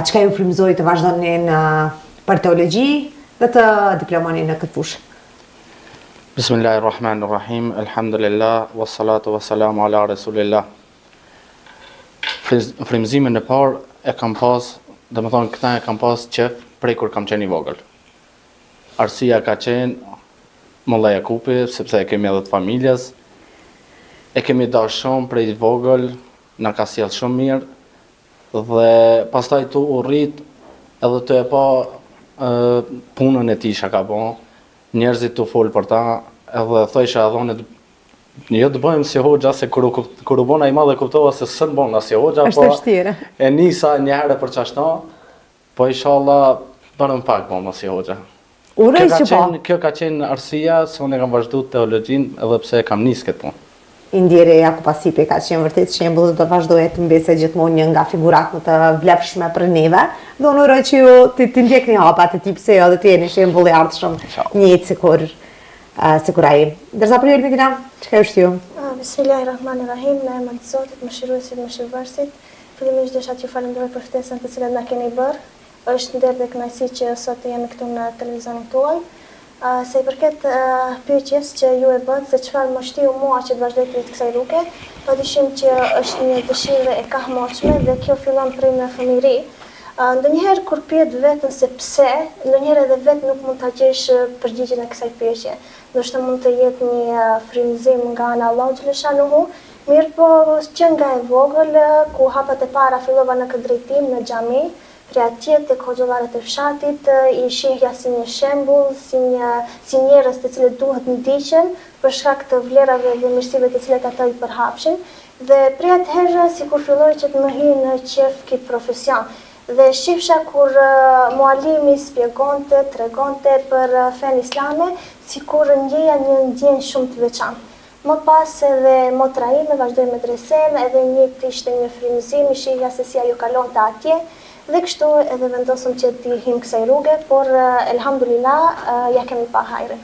çka ju frymëzoi të vazhdoni në për teologji dhe të diplomoni në këtë fushë? Bismillahirrahmanirrahim, alhamdulillah, wassalatu wassalamu ala rasulillah. Frymëzimin e parë e kam pas, domethënë këta e kam pas qef prej kur kam qenë i vogël. Arsia ka qenë Molla Jakupi, sepse e kemi edhe të familjes, e kemi dash shumë prej i vogël, na ka sjell shumë mirë, dhe pastaj tu u rrit edhe të e pa punën e tij çka ka bën, njerëzit tu fol për ta, edhe thojsha adhonit, jo të bëjmë si hoxha, se kur u bona i madhe kuptova se s'në bona si hoxha, po e nisa një herë për çashta, po inshallah bërëm pak bona si hoxha. Kjo ka qenë arsia se unë kam vazhduar teologjinë edhe pse kam nisë këtë punë. Indjeri Jakub Asipi ka qenë vërtet shembull dhe do vazhdojë të mbese gjithmonë një nga figurat më të vlefshme për neve. Dhe unë uroj që ju të ndjekni hapat e tij, pse jo, dhe të jeni shembull i ardhshëm njëjtë sikur ai. Ndërsa për ju Elmina, çka është ju? Bismillahirrahmanirrahim, në emër të Zotit, mëshiruesit, mëshirëvërësit. Fillimisht desha t'ju falenderoj për ftesën të cilën na keni bërë. Është nder dhe kënaqësi që sot jemi këtu në televizionin tuaj. Se i përket pyetjes që ju e bët se çfarë më shtiu mua që të vazhdoj të jetë kësaj rruge, padyshim që është një dëshirë e kahmoqshme dhe kjo fillon prej në fëmijëri. Ndonjëherë kur pyet veten se pse, ndonjëherë edhe vetë nuk mund ta gjesh përgjigjen e kësaj pyetje. Ndoshta mund të jetë një frymëzim nga ana Allahu xhaleshanuhu, mirë po që nga e vogël ku hapat e para fillova në këtë drejtim në xhami, prej atje tek hoxhallarët e fshatit, i shihja si një shembull, si njerëz të cilët duhet ndiqen për shkak të vlerave dhe mirësive të cilat ata i përhapshin, dhe prej atëherë sikur filloi që të më hi në qef ky profesion. Dhe shifsha kur mualimi shpjegonte, tregonte për fen islame, sikur ndjeja një ndjenjë shumë të veçantë. Më pas edhe motra ime vazhdoi medresen, edhe njëjtë ishte një frymëzim, i shihja se si ajo kalonte atje, dhe kështu edhe vendosëm që t'i him kësaj rruge, por elhamdulillah ja kemi pa hajrin.